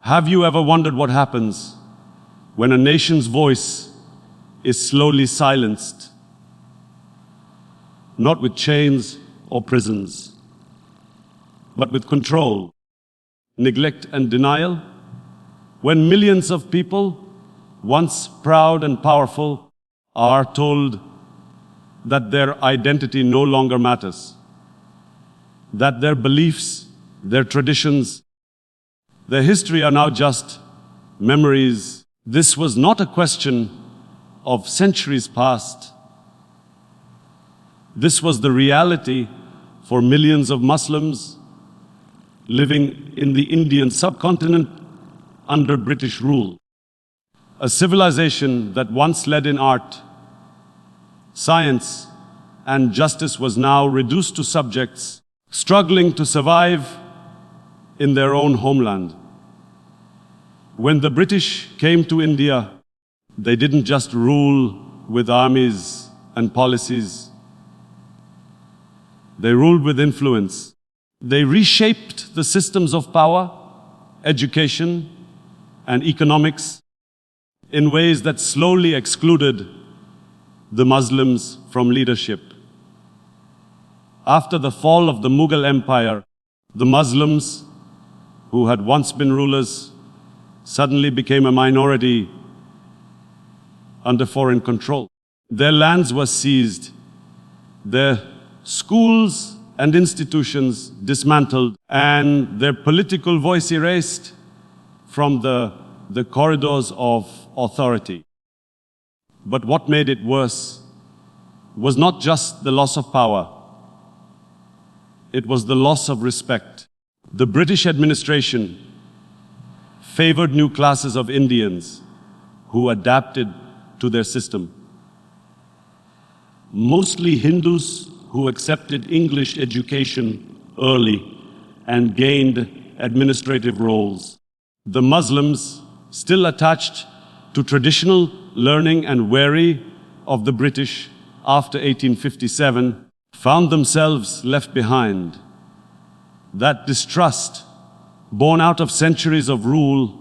Have you ever wondered what happens when a nation's voice is slowly silenced? Not with chains or prisons, but with control, neglect and denial? When millions of people, once proud and powerful, are told that their identity no longer matters, that their beliefs, their traditions, their history are now just memories. This was not a question of centuries past. This was the reality for millions of Muslims living in the Indian subcontinent under British rule. A civilization that once led in art, science, and justice was now reduced to subjects struggling to survive in their own homeland. When the British came to India, they didn't just rule with armies and policies. They ruled with influence. They reshaped the systems of power, education, and economics in ways that slowly excluded the Muslims from leadership. After the fall of the Mughal Empire, the Muslims, who had once been rulers, suddenly became a minority under foreign control. Their lands were seized, their schools and institutions dismantled, and their political voice erased from the corridors of authority. But what made it worse was not just the loss of power, it was the loss of respect. The British administration favored new classes of Indians who adapted to their system. Mostly Hindus who accepted English education early and gained administrative roles. The Muslims, still attached to traditional learning and wary of the British after 1857, found themselves left behind. That distrust, born out of centuries of rule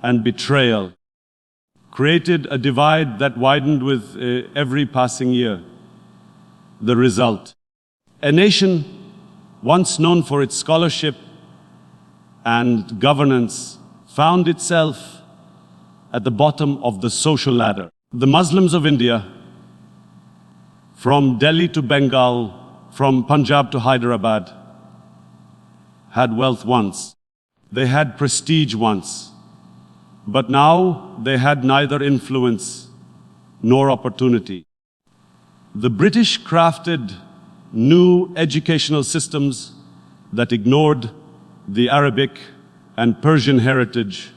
and betrayal, created a divide that widened with every passing year. The result: a nation once known for its scholarship and governance found itself at the bottom of the social ladder. The Muslims of India, from Delhi to Bengal, from Punjab to Hyderabad, had wealth once. They had prestige once. But now they had neither influence nor opportunity. The British crafted new educational systems that ignored the Arabic and Persian heritage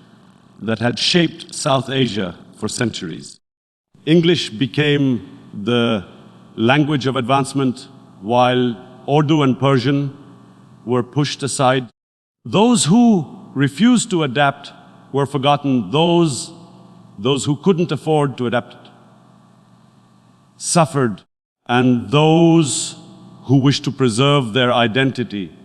that had shaped South Asia for centuries. English became the language of advancement, while Urdu and Persian were pushed aside. Those who refused to adapt were forgotten. Those who couldn't afford to adapt suffered, and those who wished to preserve their identity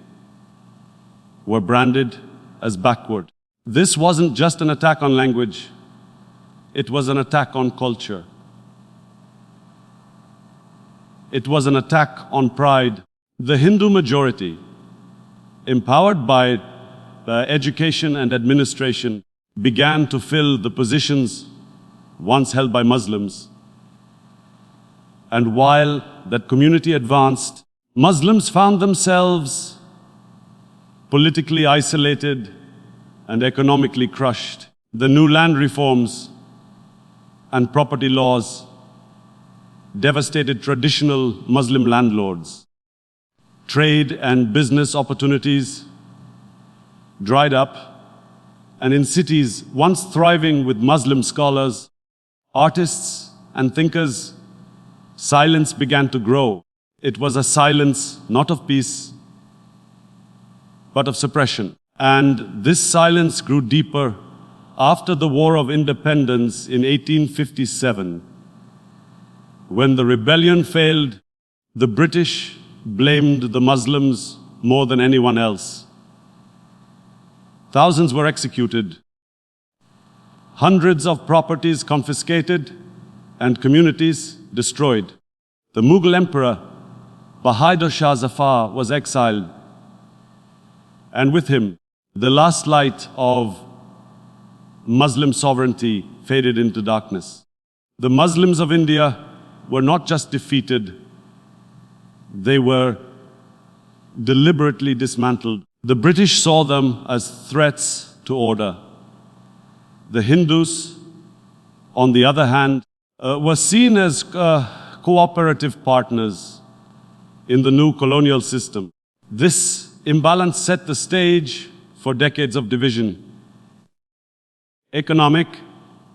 were branded as backward. This wasn't just an attack on language, it was an attack on culture. It was an attack on pride. The Hindu majority, empowered by education and administration, began to fill the positions once held by Muslims. And while that community advanced, Muslims found themselves politically isolated and economically crushed. The new land reforms and property laws devastated traditional Muslim landlords. Trade and business opportunities dried up, and in cities once thriving with Muslim scholars, artists, and thinkers, silence began to grow. It was a silence not of peace, but of suppression. And this silence grew deeper after the War of Independence in 1857. When the rebellion failed, the British blamed the Muslims more than anyone else. Thousands were executed, hundreds of properties confiscated, and communities destroyed. The Mughal Emperor Bahadur Shah Zafar was exiled, and with him, the last light of Muslim sovereignty faded into darkness. The Muslims of India were not just defeated, they were deliberately dismantled. The British saw them as threats to order. The Hindus, on the other hand, were seen as cooperative partners in the new colonial system. This imbalance set the stage for decades of division, economic,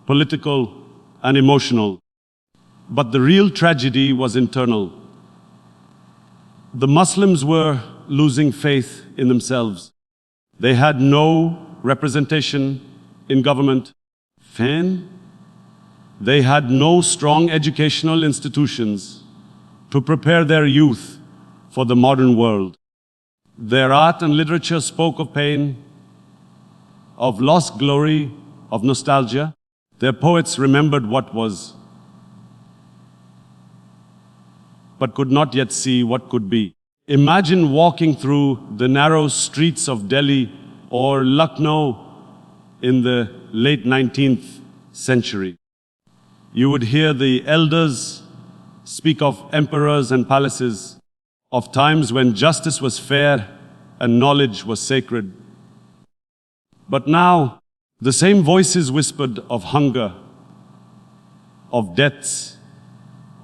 political, and emotional. But the real tragedy was internal. The Muslims were losing faith in themselves. They had no representation in government. They had no strong educational institutions to prepare their youth for the modern world. Their art and literature spoke of pain, of lost glory, of nostalgia. Their poets remembered what was, but could not yet see what could be. Imagine walking through the narrow streets of Delhi or Lucknow in the late 19th century. You would hear the elders speak of emperors and palaces, of times when justice was fair and knowledge was sacred. But now, the same voices whispered of hunger, of deaths,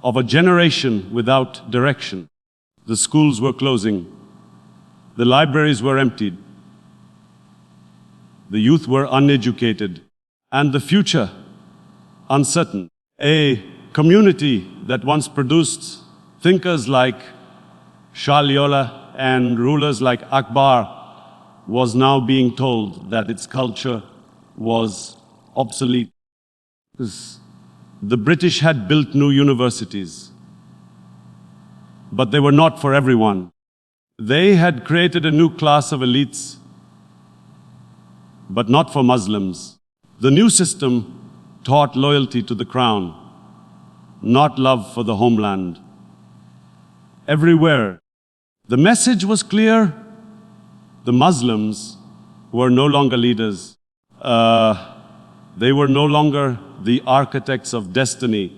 of a generation without direction. The schools were closing. The libraries were emptied. The youth were uneducated. And the future uncertain. A community that once produced thinkers like Shah Liola and rulers like Akbar was now being told that its culture was obsolete. The British had built new universities, but they were not for everyone. They had created a new class of elites, but not for Muslims. The new system taught loyalty to the crown, not love for the homeland. Everywhere, the message was clear. The Muslims were no longer leaders. They were no longer the architects of destiny.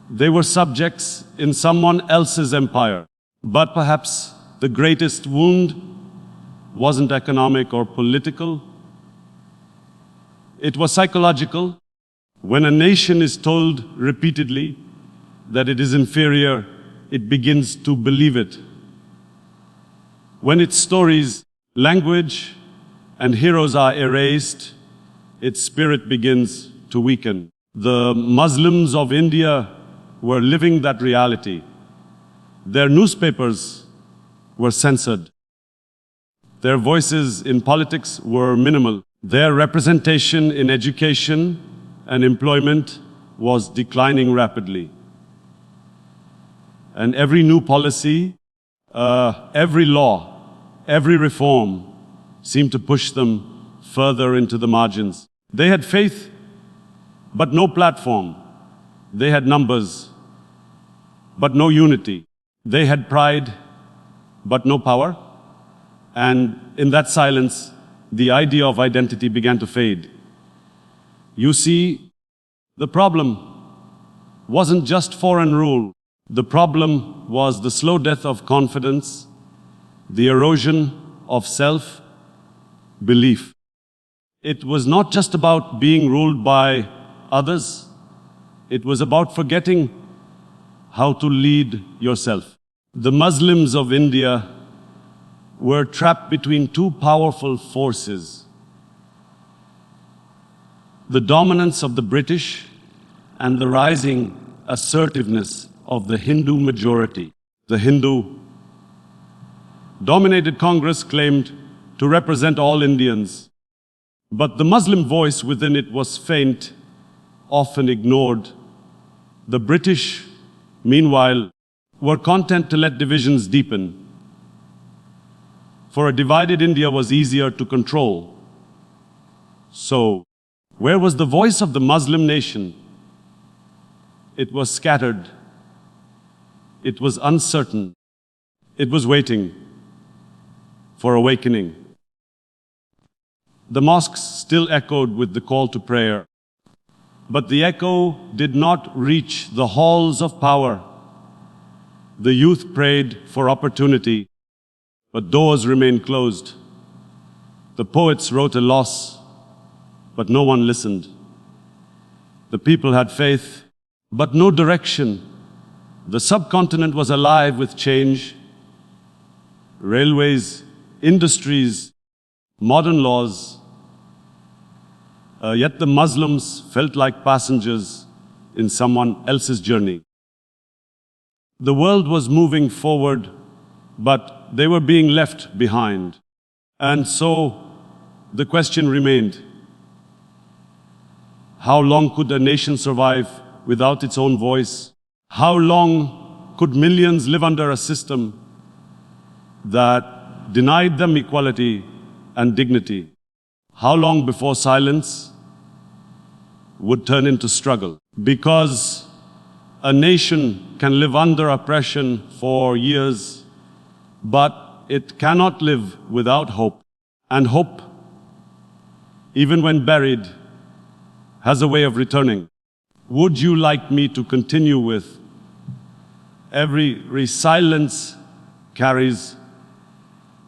They were subjects in someone else's empire. But perhaps the greatest wound wasn't economic or political. It was psychological. When a nation is told repeatedly that it is inferior, it begins to believe it. When its stories, language, and heroes are erased, its spirit begins to weaken. The Muslims of India were living that reality. Their newspapers were censored. Their voices in politics were minimal. Their representation in education and employment was declining rapidly. And every new policy, every law, every reform seemed to push them further into the margins. They had faith, but no platform. They had numbers, but no unity. They had pride, but no power. And in that silence, the idea of identity began to fade. You see, the problem wasn't just foreign rule. The problem was the slow death of confidence, the erosion of self-belief. It was not just about being ruled by others. It was about forgetting how to lead yourself. The Muslims of India were trapped between two powerful forces: the dominance of the British and the rising assertiveness of the Hindu majority. The Hindu-dominated Congress claimed to represent all Indians, but the Muslim voice within it was faint, often ignored. The British, meanwhile, were content to let divisions deepen. for a divided India was easier to control. So, where was the voice of the Muslim nation? It was scattered. It was uncertain. It was waiting for awakening. The mosques still echoed with the call to prayer, but the echo did not reach the halls of power. The youth prayed for opportunity, but doors remained closed. The poets wrote a loss, but no one listened. The people had faith, but no direction. The subcontinent was alive with change. Railways, industries, modern laws. Yet the Muslims felt like passengers in someone else's journey. The world was moving forward, but they were being left behind. And so the question remained, how long could a nation survive without its own voice? How long could millions live under a system that denied them equality and dignity? How long before silence would turn into struggle? Because a nation can live under oppression for years, but it cannot live without hope. And hope, even when buried, has a way of returning. Would you like me to continue with every silence carries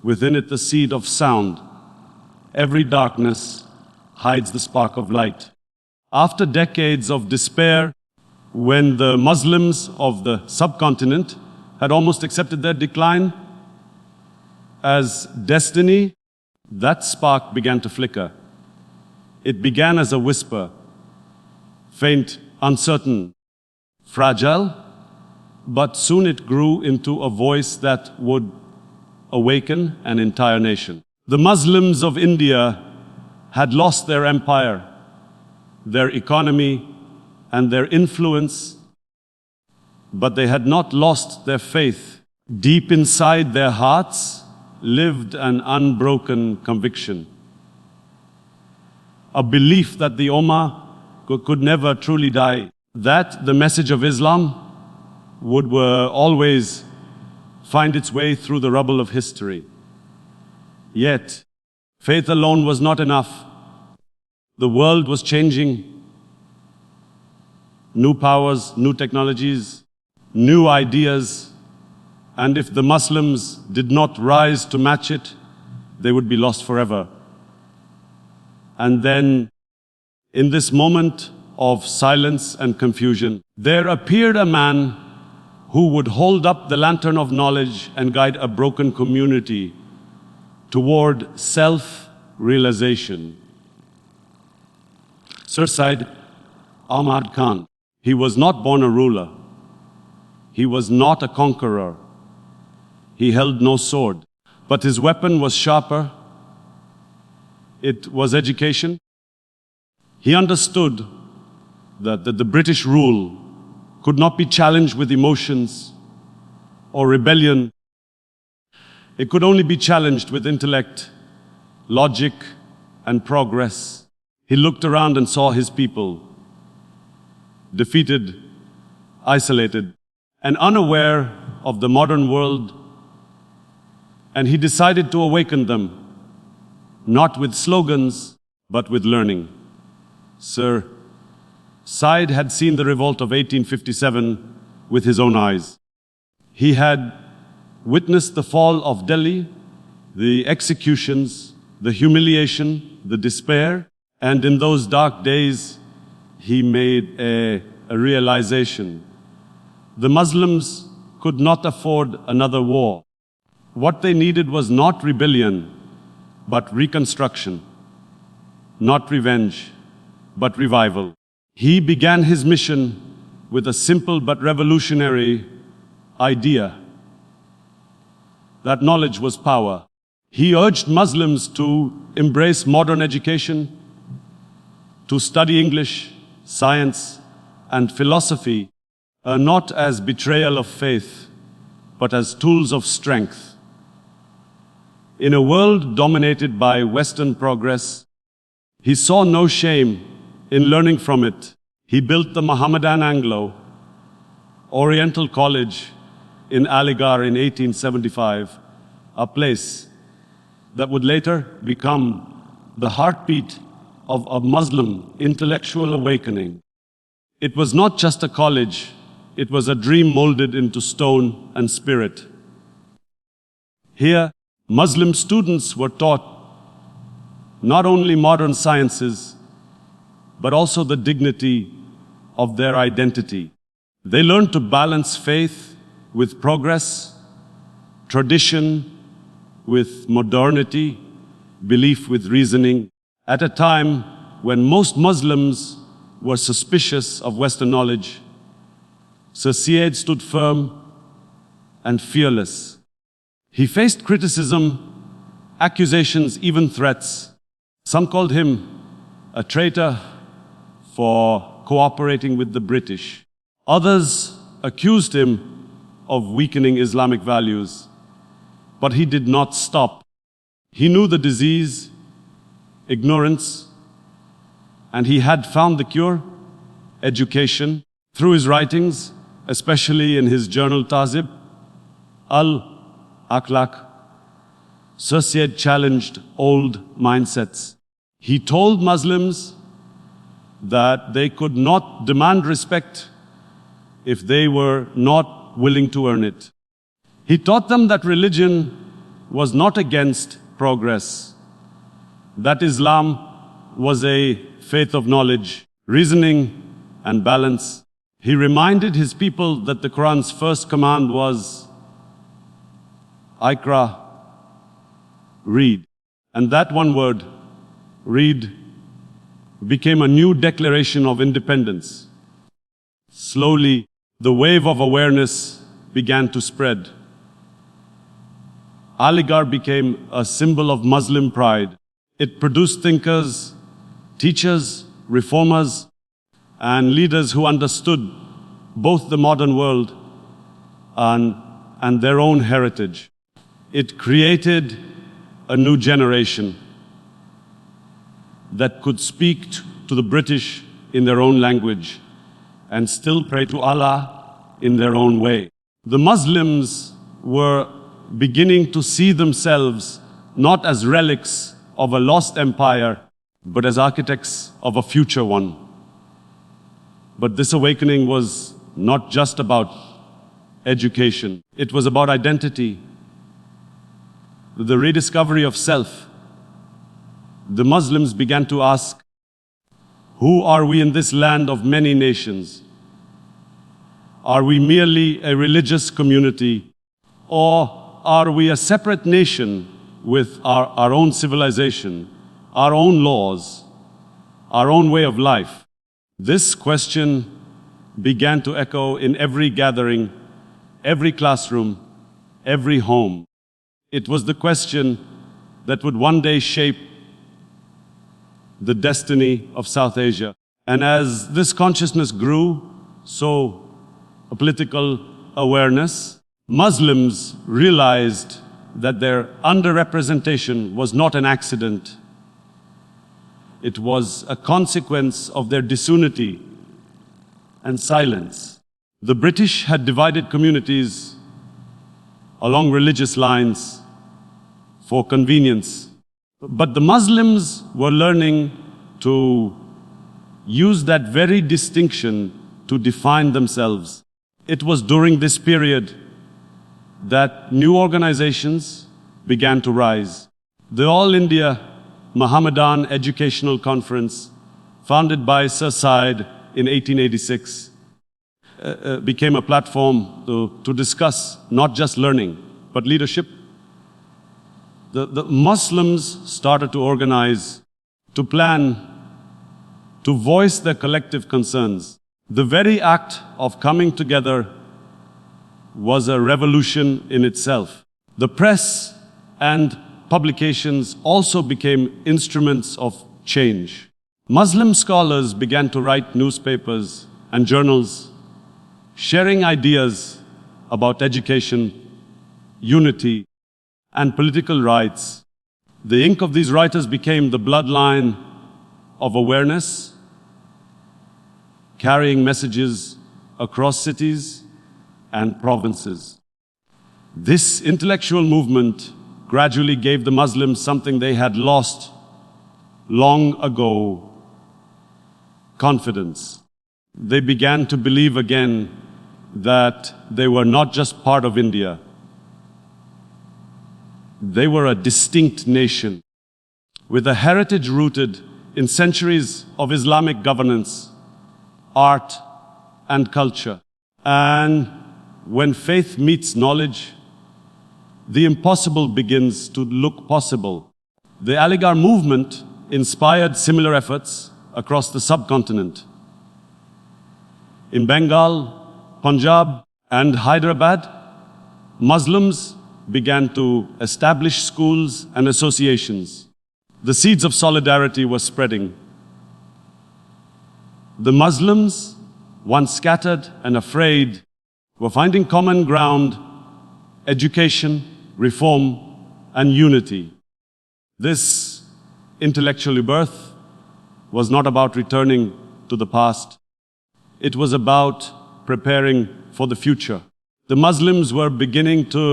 within it the seed of sound. Every darkness hides the spark of light. After decades of despair, when the Muslims of the subcontinent had almost accepted their decline as destiny, that spark began to flicker. It began as a whisper, faint, uncertain, fragile, but soon it grew into a voice that would awaken an entire nation. The Muslims of India had lost their empire, their economy, and their influence, but they had not lost their faith. Deep inside their hearts lived an unbroken conviction, a belief that the Ummah could never truly die, that the message of Islam would always find its way through the rubble of history. Yet, faith alone was not enough. The world was changing. New powers, new technologies, new ideas, and if the Muslims did not rise to match it, they would be lost forever. And then, in this moment of silence and confusion, there appeared a man who would hold up the lantern of knowledge and guide a broken community toward self-realization. Sir Syed Ahmad Khan. He was not born a ruler. He was not a conqueror. He held no sword, but his weapon was sharper. It was education. He understood that the British rule could not be challenged with emotions or rebellion. It could only be challenged with intellect, logic, and progress. He looked around and saw his people, defeated, isolated, and unaware of the modern world, and he decided to awaken them, not with slogans, but with learning. Sir Syed had seen the revolt of 1857 with his own eyes. He had witnessed the fall of Delhi, the executions, the humiliation, the despair, and in those dark days, he made a realization. The Muslims could not afford another war. What they needed was not rebellion, but reconstruction, not revenge, but revival. He began his mission with a simple but revolutionary idea that knowledge was power. He urged Muslims to embrace modern education, to study English, science, and philosophy, not as betrayal of faith, but as tools of strength. In a world dominated by Western progress, he saw no shame in learning from it. He built the Mohammedan Anglo-Oriental College in Aligarh in 1875, a place that would later become the heartbeat of a Muslim intellectual awakening. It was not just a college, it was a dream molded into stone and spirit. Here, Muslim students were taught not only modern sciences, but also the dignity of their identity. They learned to balance faith with progress, tradition with modernity, belief with reasoning, at a time when most Muslims were suspicious of Western knowledge. Sir Syed stood firm and fearless. He faced criticism, accusations, even threats. Some called him a traitor for cooperating with the British. Others accused him of weakening Islamic values. But he did not stop. He knew the disease, ignorance, and he had found the cure, education. Through his writings, especially in his journal Tazib, Al-Akhlaq, Sir Syed challenged old mindsets. He told Muslims that they could not demand respect if they were not willing to earn it. He taught them that religion was not against progress, that Islam was a faith of knowledge, reasoning, and balance. He reminded his people that the Quran's first command was, Iqra, read. And that one word, read, became a new declaration of independence. Slowly, the wave of awareness began to spread. Aligarh became a symbol of Muslim pride. It produced thinkers, teachers, reformers, and leaders who understood both the modern world and their own heritage. It created a new generation that could speak to the British in their own language and still pray to Allah in their own way. The Muslims were beginning to see themselves not as relics of a lost empire, but as architects of a future one. But this awakening was not just about education. It was about identity, the rediscovery of self. The Muslims began to ask, who are we in this land of many nations? Are we merely a religious community, or are we a separate nation with our own civilization, our own laws, our own way of life? This question began to echo in every gathering, every classroom, every home. It was the question that would one day shape the destiny of South Asia. And as this consciousness grew, so a political awareness, Muslims realized that their underrepresentation was not an accident. It was a consequence of their disunity and silence. The British had divided communities along religious lines for convenience. But the Muslims were learning to use that very distinction to define themselves. It was during this period that new organizations began to rise. The All India Mohammedan Educational Conference, founded by Sir Syed in 1886, became a platform to discuss not just learning, but leadership. The Muslims started to organize, to plan, to voice their collective concerns. The very act of coming together was a revolution in itself. The press and publications also became instruments of change. Muslim scholars began to write newspapers and journals, sharing ideas about education, unity, and political rights. The ink of these writers became the bloodline of awareness, carrying messages across cities and provinces. This intellectual movement gradually gave the Muslims something they had lost long ago: confidence. They began to believe again that they were not just part of India. They were a distinct nation with a heritage rooted in centuries of Islamic governance, art, and culture. And when faith meets knowledge, the impossible begins to look possible. The Aligarh movement inspired similar efforts across the subcontinent. In Bengal, Punjab, and Hyderabad, Muslims began to establish schools and associations. The seeds of solidarity were spreading. The Muslims, once scattered and afraid, were finding common ground: education, reform, and unity. This intellectual rebirth was not about returning to the past. It was about preparing for the future. The Muslims were beginning to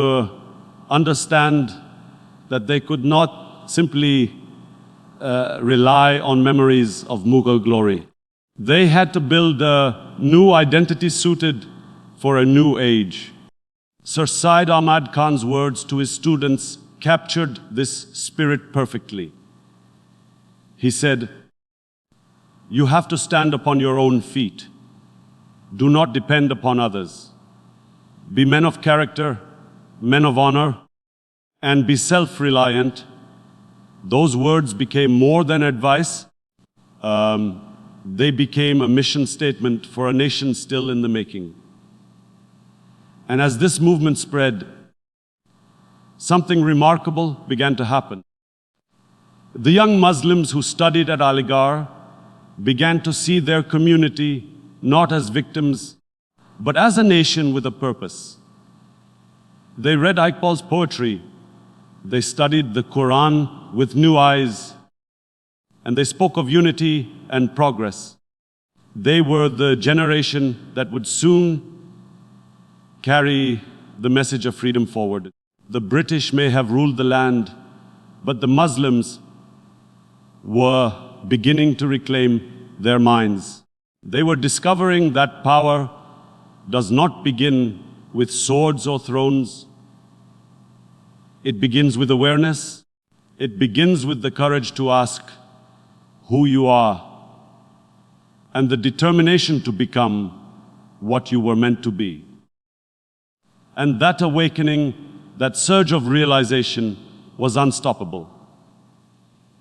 understand that they could not simply rely on memories of Mughal glory. They had to build a new identity suited for a new age. Sir Syed Ahmad Khan's words to his students captured this spirit perfectly. He said, "You have to stand upon your own feet. Do not depend upon others. Be men of character, men of honor, and be self-reliant." Those words became more than advice. They became a mission statement for a nation still in the making. And as this movement spread, something remarkable began to happen. The young Muslims who studied at Aligarh began to see their community not as victims, but as a nation with a purpose. They read Iqbal's poetry, they studied the Quran with new eyes, and they spoke of unity and progress. They were the generation that would soon carry the message of freedom forward. The British may have ruled the land, but the Muslims were beginning to reclaim their minds. They were discovering that power does not begin with swords or thrones. It begins with awareness. It begins with the courage to ask who you are and the determination to become what you were meant to be. And that awakening, that surge of realization, was unstoppable.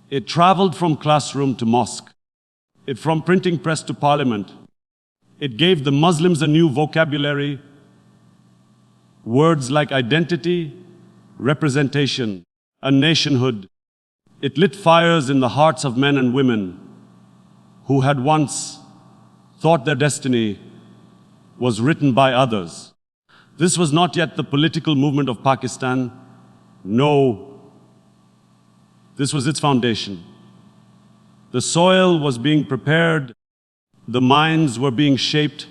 It traveled from classroom to mosque, from printing press to parliament. It gave the Muslims a new vocabulary, words like identity, representation, and nationhood. It lit fires in the hearts of men and women who had once thought their destiny was written by others. This was not yet the political movement of Pakistan. No, this was its foundation. The soil was being prepared, the minds were being shaped,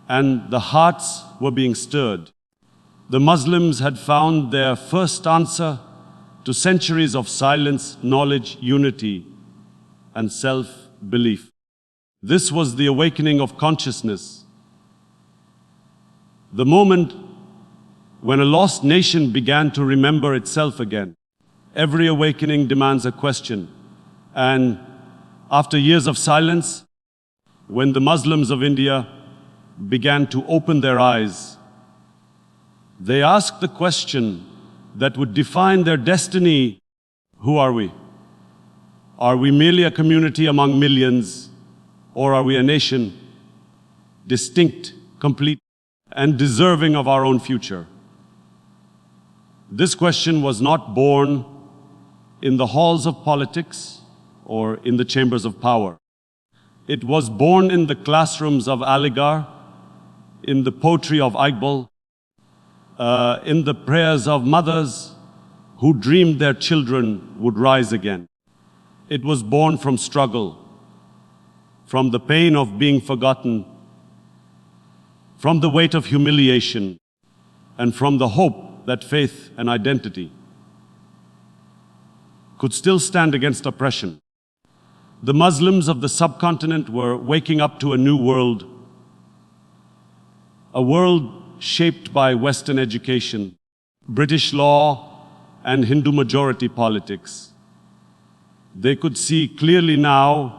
and the hearts were being stirred. The Muslims had found their first answer to centuries of silence, knowledge, unity, and self-belief. This was the awakening of consciousness. The moment when a lost nation began to remember itself again. Every awakening demands a question. And after years of silence, when the Muslims of India began to open their eyes, they asked the question that would define their destiny: who are we? Are we merely a community among millions, or are we a nation, distinct, complete, and deserving of our own future? This question was not born in the halls of politics or in the chambers of power. It was born in the classrooms of Aligarh, in the poetry of Iqbal, in the prayers of mothers who dreamed their children would rise again. It was born from struggle, from the pain of being forgotten, from the weight of humiliation, and from the hope that faith and identity could still stand against oppression. The Muslims of the subcontinent were waking up to a new world, a world shaped by Western education, British law, and Hindu majority politics. They could see clearly now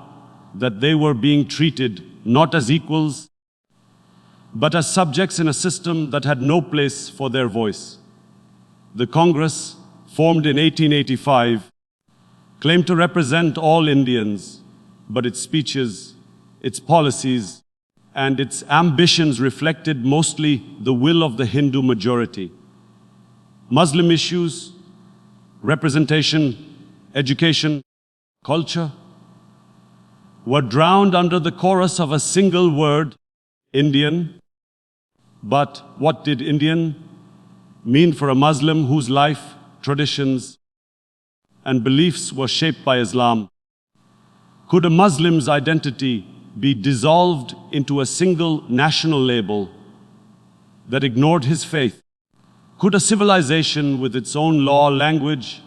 that they were being treated not as equals, but as subjects in a system that had no place for their voice. The Congress, formed in 1885, claimed to represent all Indians, but its speeches, its policies, and its ambitions reflected mostly the will of the Hindu majority. Muslim issues, representation, education, culture, were drowned under the chorus of a single word, Indian. But what did Indian mean for a Muslim whose life, traditions, and beliefs were shaped by Islam? Could a Muslim's identity be dissolved into a single national label that ignored his faith? Could a civilization with its own law, language,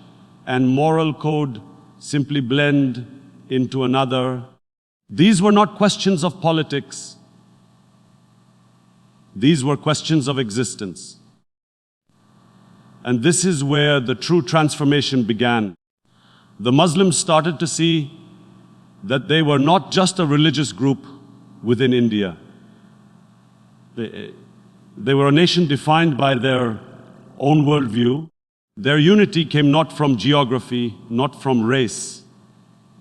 and moral code simply blend into another? These were not questions of politics. These were questions of existence. And this is where the true transformation began. The Muslims started to see that they were not just a religious group within India. They were a nation defined by their own worldview. Their unity came not from geography, not from race,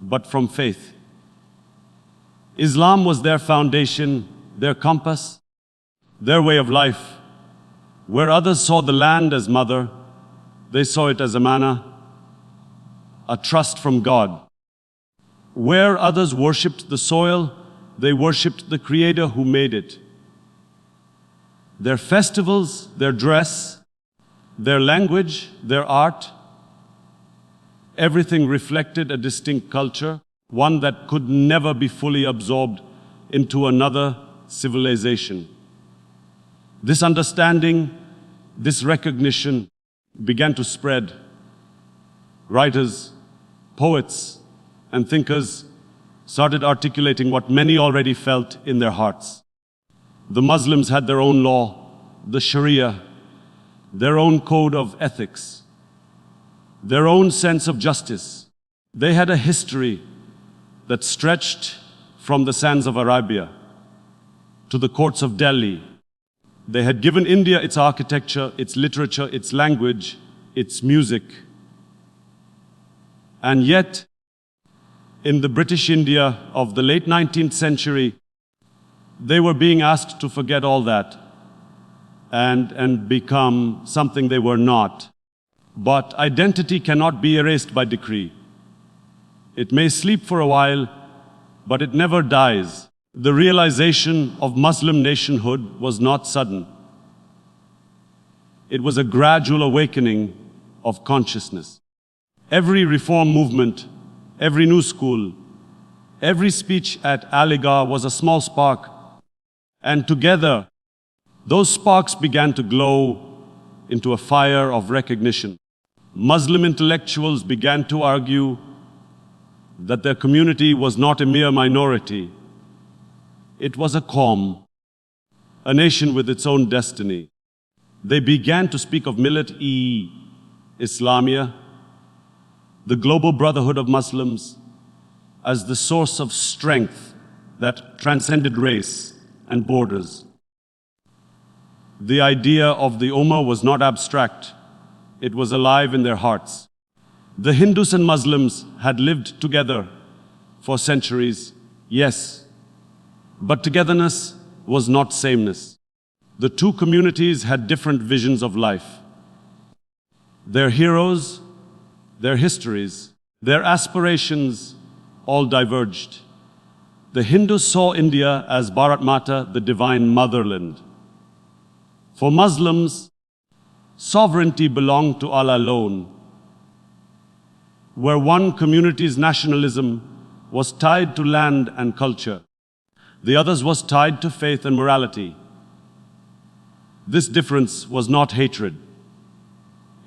but from faith. Islam was their foundation, their compass, their way of life. Where others saw the land as mother, they saw it as a manna, a trust from God. Where others worshipped the soil, they worshipped the Creator who made it. Their festivals, their dress, their language, their art, everything reflected a distinct culture, one that could never be fully absorbed into another civilization. This understanding, this recognition began to spread. Writers, poets, and thinkers started articulating what many already felt in their hearts. The Muslims had their own law, the Sharia, their own code of ethics, their own sense of justice. They had a history that stretched from the sands of Arabia to the courts of Delhi. They had given India its architecture, its literature, its language, its music. And yet, in the British India of the late 19th century, they were being asked to forget all that and become something they were not. But identity cannot be erased by decree. It may sleep for a while, but it never dies. The realization of Muslim nationhood was not sudden. It was a gradual awakening of consciousness. Every reform movement, every new school, every speech at Aligarh was a small spark. And together, those sparks began to glow into a fire of recognition. Muslim intellectuals began to argue that their community was not a mere minority. It was a Qawm, a nation with its own destiny. They began to speak of Millat-e-Islamiyah, the global brotherhood of Muslims, as the source of strength that transcended race and borders. The idea of the Ummah was not abstract. It was alive in their hearts. The Hindus and Muslims had lived together for centuries, yes, but togetherness was not sameness. The two communities had different visions of life. Their heroes, their histories, their aspirations all diverged. The Hindus saw India as Bharat Mata, the divine motherland. For Muslims, sovereignty belonged to Allah alone, where one community's nationalism was tied to land and culture. The other's was tied to faith and morality. This difference was not hatred.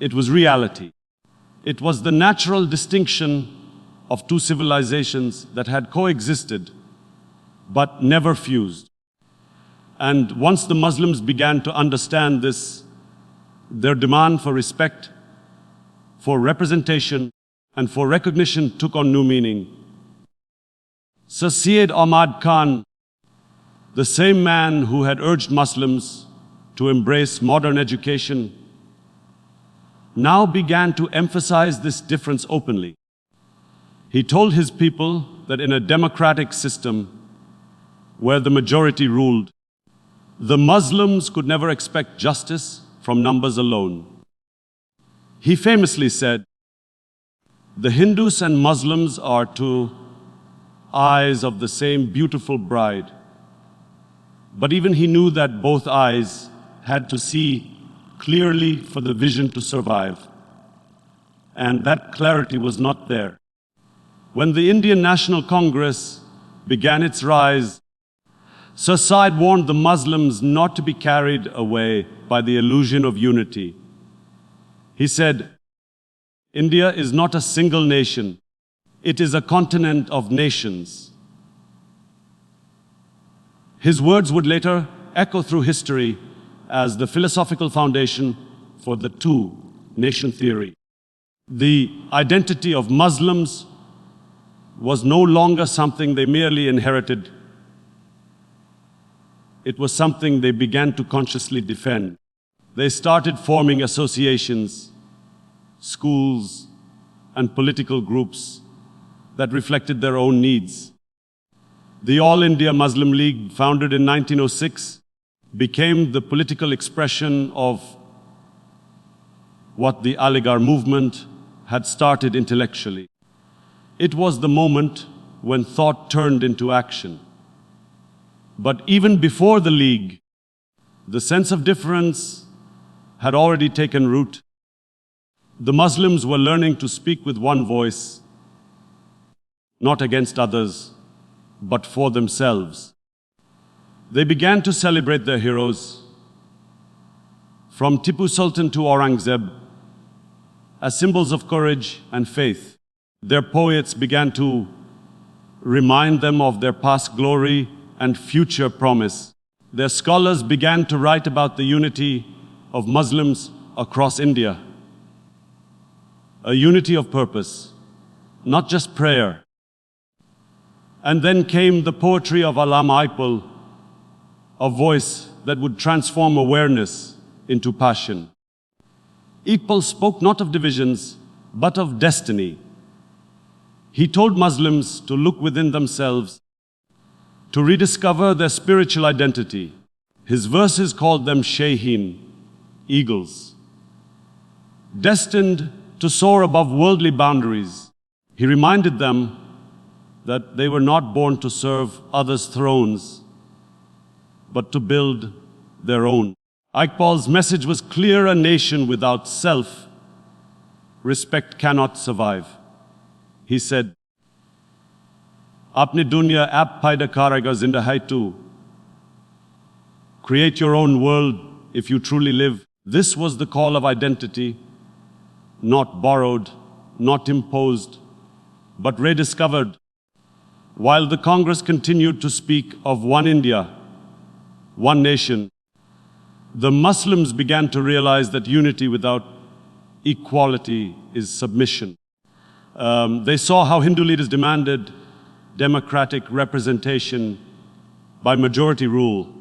It was reality. It was the natural distinction of two civilizations that had coexisted but never fused. And once the Muslims began to understand this, their demand for respect, for representation, and for recognition took on new meaning. Sir Syed Ahmad Khan, the same man who had urged Muslims to embrace modern education, now began to emphasize this difference openly. He told his people that in a democratic system where the majority ruled, the Muslims could never expect justice from numbers alone. He famously said, "The Hindus and Muslims are two eyes of the same beautiful bride." But even he knew that both eyes had to see clearly for the vision to survive. And that clarity was not there. When the Indian National Congress began its rise, Sir Syed warned the Muslims not to be carried away by the illusion of unity. He said, "India is not a single nation. It is a continent of nations." His words would later echo through history as the philosophical foundation for the two-nation theory. The identity of Muslims was no longer something they merely inherited. It was something they began to consciously defend. They started forming associations, schools, and political groups that reflected their own needs. The All India Muslim League, founded in 1906, became the political expression of what the Aligarh movement had started intellectually. It was the moment when thought turned into action. But even before the League, the sense of difference had already taken root. The Muslims were learning to speak with one voice, not against others, but for themselves. They began to celebrate their heroes, from Tipu Sultan to Aurangzeb, as symbols of courage and faith. Their poets began to remind them of their past glory and future promise. Their scholars began to write about the unity of Muslims across India. A unity of purpose, not just prayer. And then came the poetry of Allama Iqbal, a voice that would transform awareness into passion. Iqbal spoke not of divisions, but of destiny. He told Muslims to look within themselves, to rediscover their spiritual identity. His verses called them Shaheen, eagles, destined to soar above worldly boundaries. He reminded them that they were not born to serve others' thrones, but to build their own. Iqbal's message was clear: a nation without self-respect cannot survive. He said, "Apni dunya aap paida karega zinda hai tu." Create your own world if you truly live. This was the call of identity, not borrowed, not imposed, but rediscovered. While the Congress continued to speak of one India, one nation, the Muslims began to realize that unity without equality is submission. They saw how Hindu leaders demanded democratic representation by majority rule,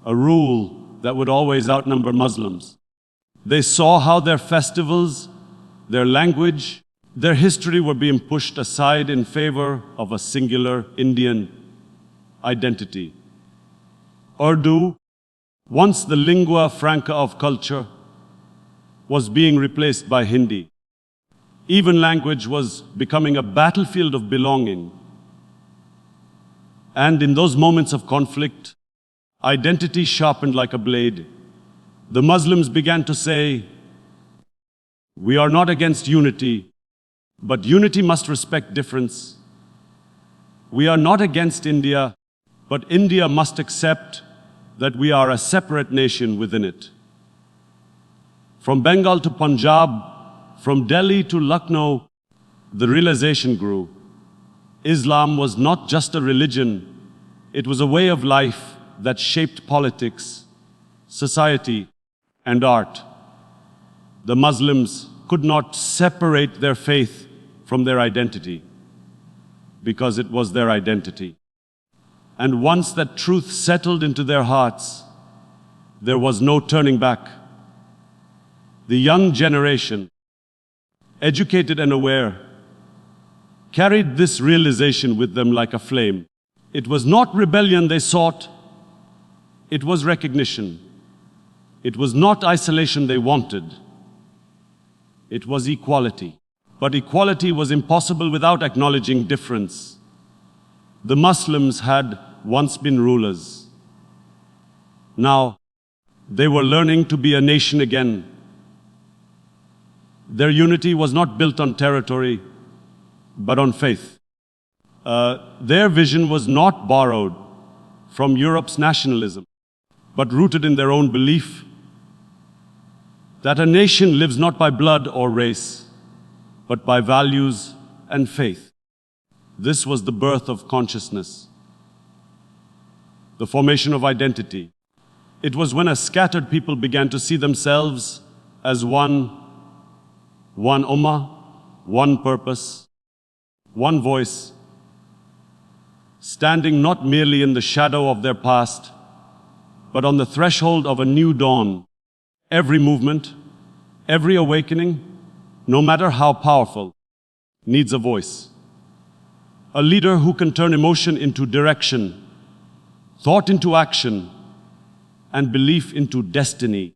a rule that would always outnumber Muslims. They saw how their festivals, their language, their history were being pushed aside in favor of a singular Indian identity. Urdu, once the lingua franca of culture, was being replaced by Hindi. Even language was becoming a battlefield of belonging. And in those moments of conflict, identity sharpened like a blade. The Muslims began to say, "We are not against unity, But unity must respect difference. We are not against India, but India must accept that we are a separate nation within it. From Bengal to Punjab, from Delhi to Lucknow, the realization grew. Islam was not just a religion, it was a way of life that shaped politics, society, and art. The Muslims could not separate their faith from their identity, because it was their identity. And once that truth settled into their hearts, there was no turning back. The young generation, educated and aware, carried this realization with them like a flame. It was not rebellion they sought, it was recognition. It was not isolation they wanted, it was equality. But equality was impossible without acknowledging difference. The Muslims had once been rulers. Now, they were learning to be a nation again. Their unity was not built on territory, but on faith. Their vision was not borrowed from Europe's nationalism, but rooted in their own belief that a nation lives not by blood or race, but by values and faith. This was the birth of consciousness, the formation of identity. It was when a scattered people began to see themselves as one ummah, one purpose, one voice, standing not merely in the shadow of their past, but on the threshold of a new dawn. Every movement, every awakening, no matter how powerful, needs a voice. A leader who can turn emotion into direction, thought into action, and belief into destiny.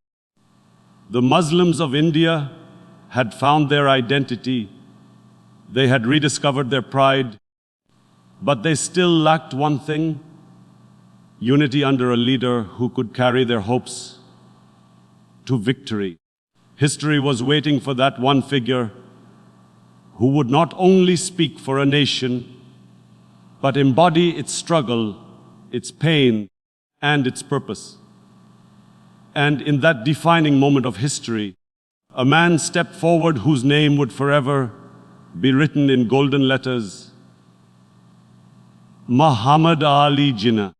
The Muslims of India had found their identity, they had rediscovered their pride, but they still lacked one thing: unity under a leader who could carry their hopes to victory. History was waiting for that one figure who would not only speak for a nation, but embody its struggle, its pain, and its purpose. And in that defining moment of history, a man stepped forward whose name would forever be written in golden letters: Muhammad Ali Jinnah.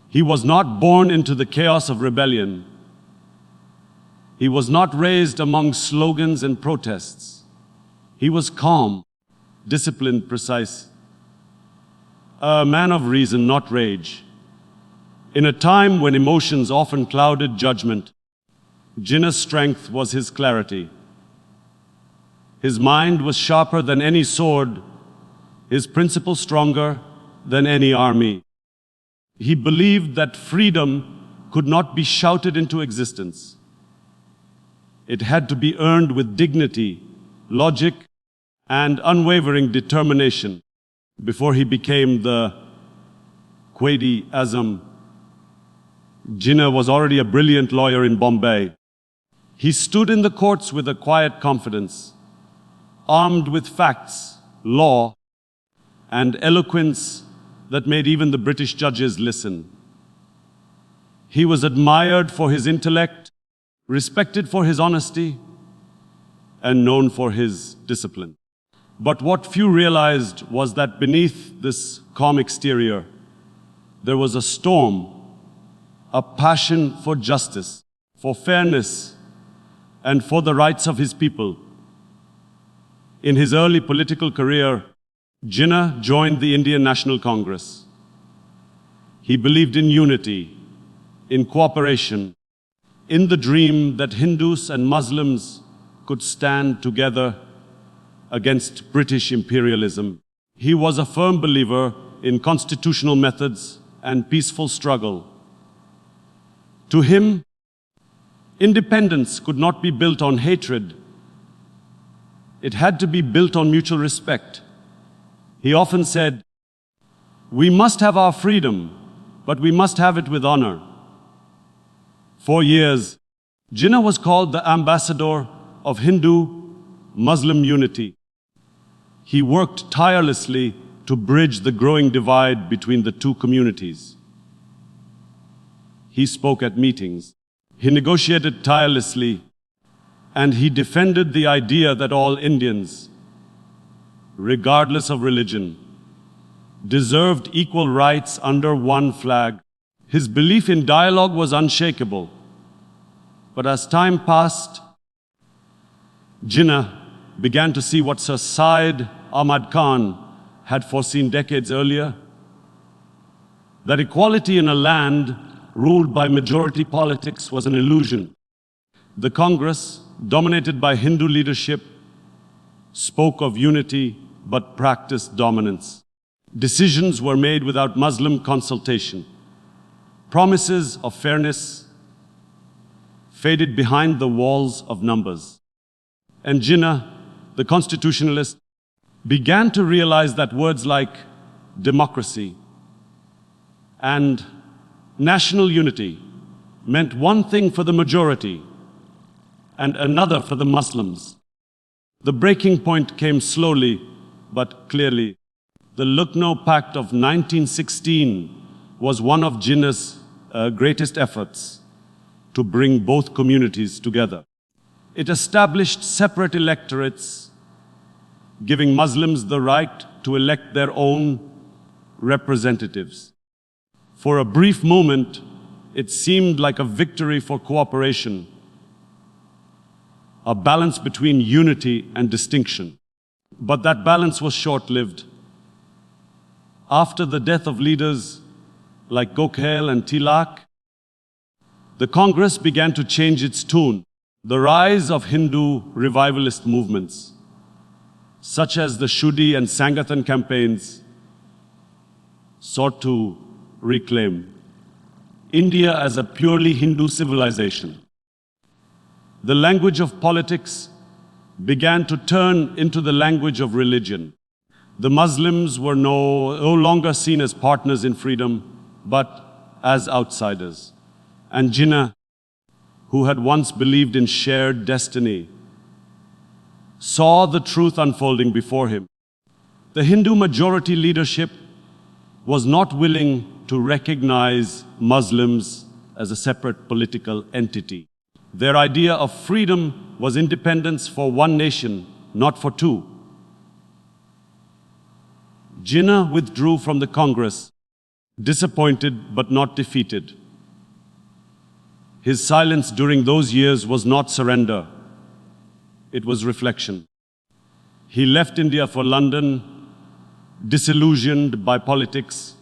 He was not born into the chaos of rebellion. He was not raised among slogans and protests. He was calm, disciplined, precise. A man of reason, not rage. In a time when emotions often clouded judgment, Jinnah's strength was his clarity. His mind was sharper than any sword, his principles stronger than any army. He believed that freedom could not be shouted into existence. It had to be earned with dignity, logic, and unwavering determination. Before he became the Quaid-e-Azam, Jinnah was already a brilliant lawyer in Bombay. He stood in the courts with a quiet confidence, armed with facts, law, and eloquence that made even the British judges listen. He was admired for his intellect, respected for his honesty, and known for his discipline. But what few realized was that beneath this calm exterior, there was a storm, a passion for justice, for fairness, and for the rights of his people. In his early political career, Jinnah joined the Indian National Congress. He believed in unity, in cooperation, in the dream that Hindus and Muslims could stand together against British imperialism. He was a firm believer in constitutional methods and peaceful struggle. To him, independence could not be built on hatred. It had to be built on mutual respect. He often said, "We must have our freedom, but we must have it with honor." For years, Jinnah was called the ambassador of Hindu-Muslim unity. He worked tirelessly to bridge the growing divide between the two communities. He spoke at meetings. He negotiated tirelessly, and he defended the idea that all Indians, regardless of religion, deserved equal rights under one flag. His belief in dialogue was unshakable. But as time passed, Jinnah began to see what Sir Syed Ahmad Khan had foreseen decades earlier, that equality in a land ruled by majority politics was an illusion. The Congress, dominated by Hindu leadership, spoke of unity but practiced dominance. Decisions were made without Muslim consultation. Promises of fairness faded behind the walls of numbers. And Jinnah, the constitutionalist, began to realize that words like democracy and national unity meant one thing for the majority and another for the Muslims. The breaking point came slowly but clearly. The Lucknow Pact of 1916 was one of Jinnah's greatest efforts to bring both communities together. It established separate electorates, giving Muslims the right to elect their own representatives. For a brief moment, it seemed like a victory for cooperation, a balance between unity and distinction. But that balance was short-lived. After the death of leaders like Gokhale and Tilak, the Congress began to change its tune. The rise of Hindu revivalist movements, such as the Shudi and Sangathan campaigns, sought to reclaim India as a purely Hindu civilization. The language of politics began to turn into the language of religion. The Muslims were no longer seen as partners in freedom, but as outsiders. And Jinnah, who had once believed in shared destiny, saw the truth unfolding before him. The Hindu majority leadership was not willing to recognize Muslims as a separate political entity. Their idea of freedom was independence for one nation, not for two. Jinnah withdrew from the Congress, disappointed but not defeated. His silence during those years was not surrender. It was reflection. He left India for London, disillusioned by politics,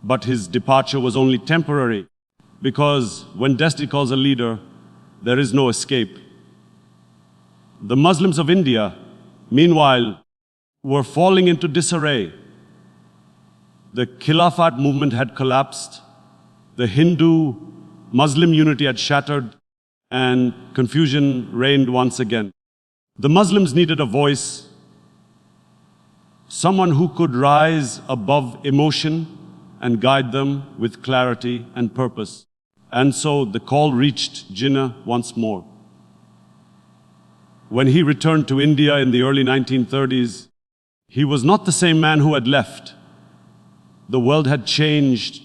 but his departure was only temporary, because when destiny calls a leader, there is no escape. The Muslims of India, meanwhile, were falling into disarray. The Khilafat movement had collapsed, the Hindu-Muslim unity had shattered, and confusion reigned once again. The Muslims needed a voice, someone who could rise above emotion and guide them with clarity and purpose. And so the call reached Jinnah once more. When he returned to India in the early 1930s, he was not the same man who had left. The world had changed,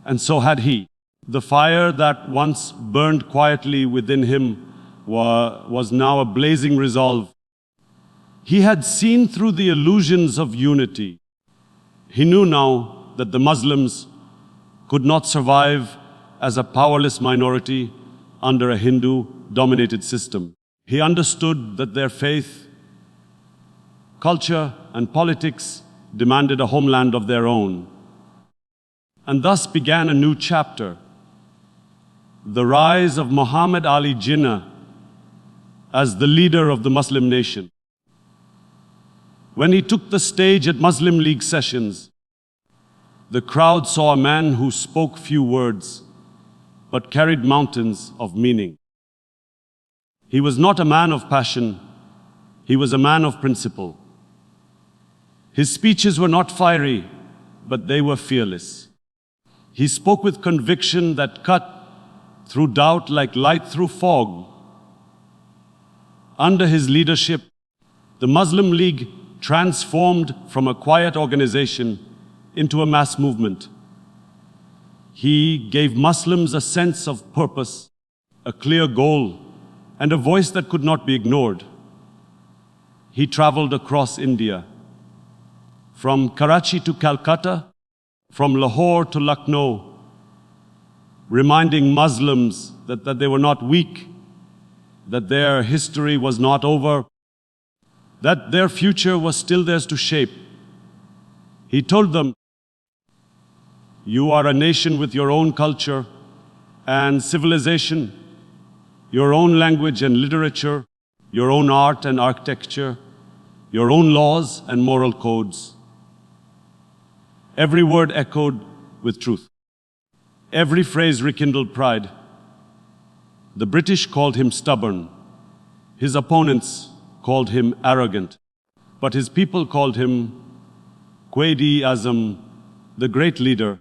and so had he. The fire that once burned quietly within him was now a blazing resolve. He had seen through the illusions of unity. He knew now that the Muslims could not survive as a powerless minority under a Hindu-dominated system. He understood that their faith, culture, and politics demanded a homeland of their own. And thus began a new chapter, the rise of Muhammad Ali Jinnah as the leader of the Muslim nation. When he took the stage at Muslim League sessions, the crowd saw a man who spoke few words, but carried mountains of meaning. He was not a man of passion, he was a man of principle. His speeches were not fiery, but they were fearless. He spoke with conviction that cut through doubt like light through fog. Under his leadership, the Muslim League transformed from a quiet organization into a mass movement. He gave Muslims a sense of purpose, a clear goal, and a voice that could not be ignored. He traveled across India, from Karachi to Calcutta, from Lahore to Lucknow, reminding Muslims that they were not weak, that their history was not over, that their future was still theirs to shape. He told them, "You are a nation with your own culture and civilization, your own language and literature, your own art and architecture, your own laws and moral codes." Every word echoed with truth. Every phrase rekindled pride. The British called him stubborn. His opponents called him arrogant. But his people called him Quaid-e-Azam, the great leader,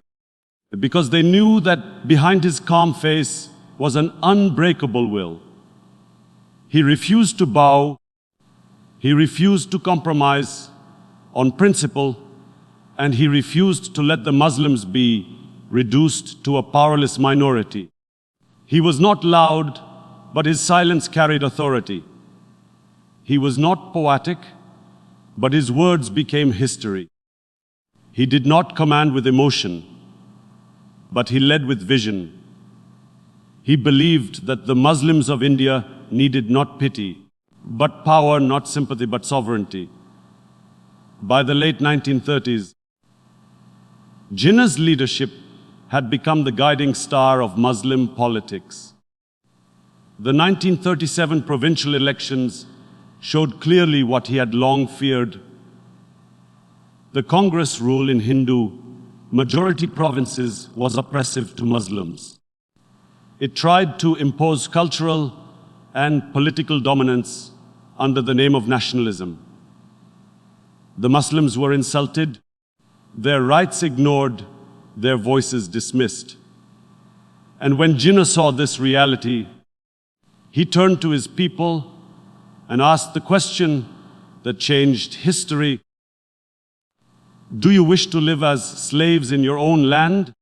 because they knew that behind his calm face was an unbreakable will. He refused to bow. He refused to compromise on principle, and he refused to let the Muslims be reduced to a powerless minority. He was not loud, but his silence carried authority. He was not poetic, but his words became history. He did not command with emotion, but he led with vision. He believed that the Muslims of India needed not pity, but power, not sympathy, but sovereignty. By the late 1930s, Jinnah's leadership had become the guiding star of Muslim politics. The 1937 provincial elections showed clearly what he had long feared. The Congress rule in Hindu majority provinces was oppressive to Muslims. It tried to impose cultural and political dominance under the name of nationalism. The Muslims were insulted, their rights ignored, their voices dismissed. And when Jinnah saw this reality, he turned to his people and asked the question that changed history. Do you wish to live as slaves in your own land,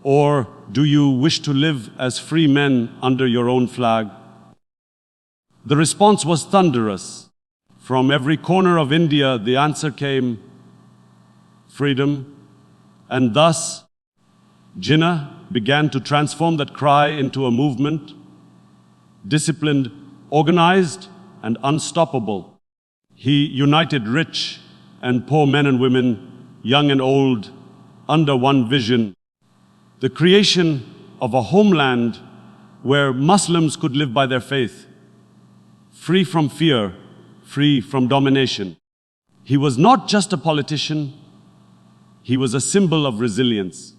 or do you wish to live as free men under your own flag? The response was thunderous. From every corner of India, the answer came, freedom. And thus, Jinnah began to transform that cry into a movement, disciplined, organized, and unstoppable. He united rich and poor men and women, young and old, under one vision: the creation of a homeland where Muslims could live by their faith, free from fear, free from domination. He was not just a politician, he was a symbol of resilience.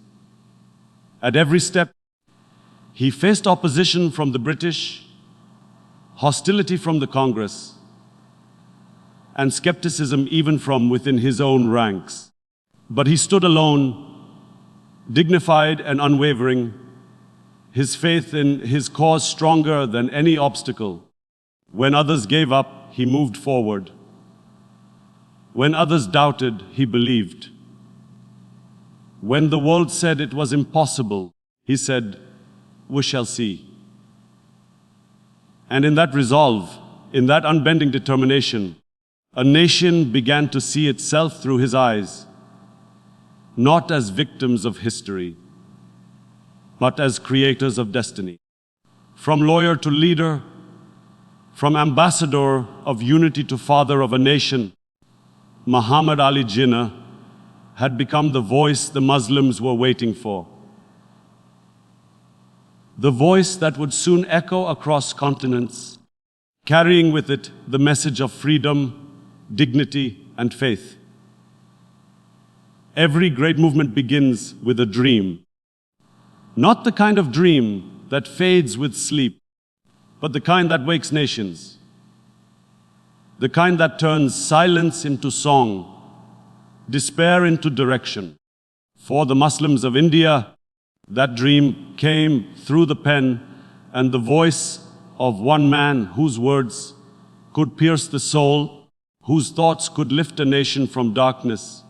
At every step, he faced opposition from the British, hostility from the Congress, and skepticism even from within his own ranks. But he stood alone, dignified and unwavering, his faith in his cause stronger than any obstacle. When others gave up, he moved forward. When others doubted, he believed. When the world said it was impossible, he said, "We shall see." And in that resolve, in that unbending determination, a nation began to see itself through his eyes, not as victims of history, but as creators of destiny. From lawyer to leader, from ambassador of unity to father of a nation, Muhammad Ali Jinnah had become the voice the Muslims were waiting for. The voice that would soon echo across continents, carrying with it the message of freedom, dignity, and faith. Every great movement begins with a dream. Not the kind of dream that fades with sleep, but the kind that wakes nations. The kind that turns silence into song, despair into direction. For the Muslims of India, that dream came through the pen and the voice of one man whose words could pierce the soul, whose thoughts could lift a nation from darkness.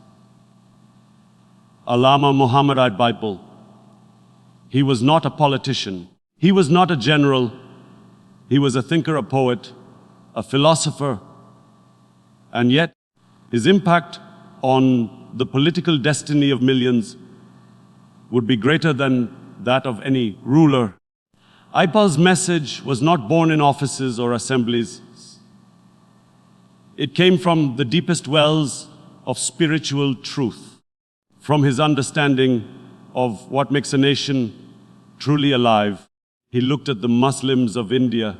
Allama Muhammad Ali Iqbal. He was not a politician. He was not a general. He was a thinker, a poet, a philosopher. And yet, his impact on the political destiny of millions would be greater than that of any ruler. Iqbal's message was not born in offices or assemblies. It came from the deepest wells of spiritual truth, from his understanding of what makes a nation truly alive. He looked at the Muslims of India,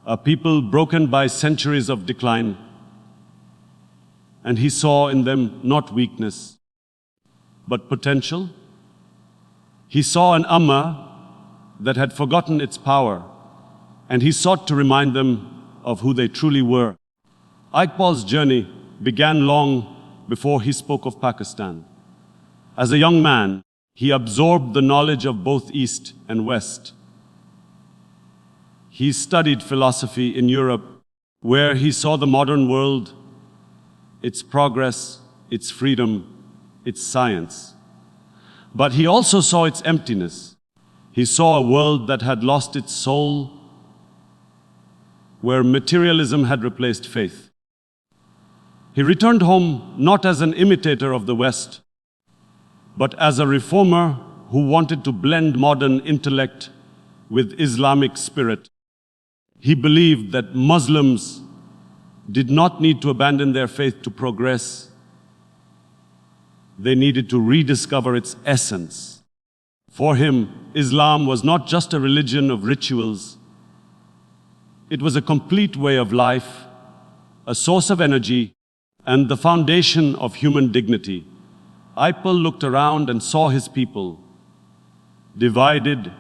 a people broken by centuries of decline, and he saw in them not weakness, but potential. He saw an ummah that had forgotten its power, and he sought to remind them of who they truly were. Iqbal's journey began long before he spoke of Pakistan. As a young man, he absorbed the knowledge of both East and West. He studied philosophy in Europe, where he saw the modern world, its progress, its freedom, its science. But he also saw its emptiness. He saw a world that had lost its soul, where materialism had replaced faith. He returned home not as an imitator of the West, but as a reformer who wanted to blend modern intellect with Islamic spirit. He believed that Muslims did not need to abandon their faith to progress. They needed to rediscover its essence. For him, Islam was not just a religion of rituals. It was a complete way of life, a source of energy, and the foundation of human dignity. Iqbal looked around and saw his people divided,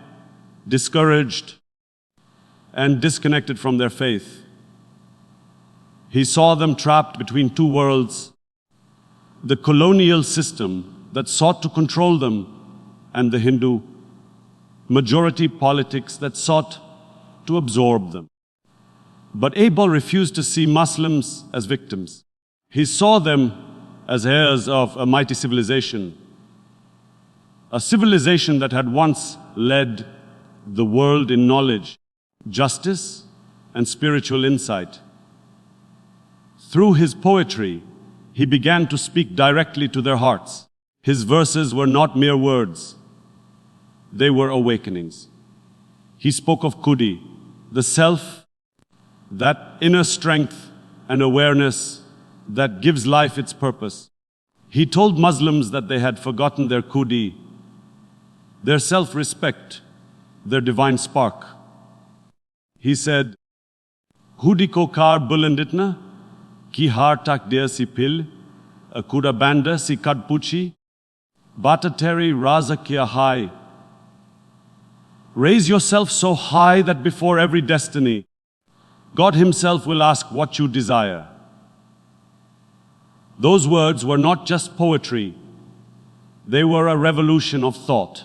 discouraged, and disconnected from their faith. He saw them trapped between two worlds, the colonial system that sought to control them and the Hindu majority politics that sought to absorb them. But Iqbal refused to see Muslims as victims. He saw them as heirs of a mighty civilization, a civilization that had once led the world in knowledge, justice, and spiritual insight. Through his poetry, he began to speak directly to their hearts. His verses were not mere words. They were awakenings. He spoke of Quaid-e, the self, that inner strength and awareness that gives life its purpose. He told Muslims that they had forgotten their Quaid-e, their self-respect, their divine spark. He said, Quaid-e ko kar bulanditna, ki har tak der si pil, akuda banda si kad puchi, batateri raza kia high. Raise yourself so high that before every destiny, God Himself will ask what you desire. Those words were not just poetry, they were a revolution of thought.